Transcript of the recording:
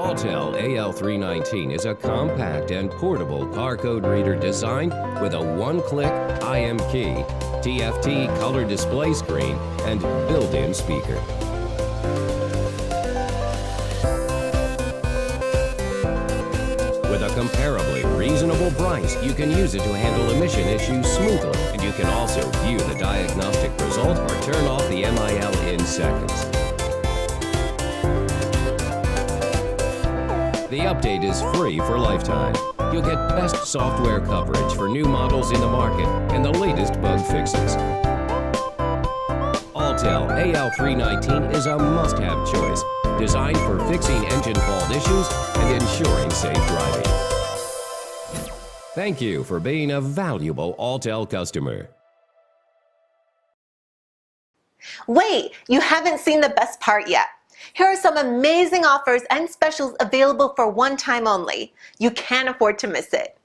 Autel AL319 is a compact and portable barcode reader designed with a one-click IM key, TFT color display screen, and built-in speaker. With a comparably reasonable price, you can use it to handle emission issues smoothly, and you can also view the diagnostic result or turn off the MIL in seconds. The update is free for lifetime. You'll get best software coverage for new models in the market and the latest bug fixes. Autel AL319 is a must-have choice, designed for fixing engine fault issues and ensuring safe driving. Thank you for being a valuable Autel customer. Wait, you haven't seen the best part yet. Here are some amazing offers and specials available for one time only. You can't afford to miss it.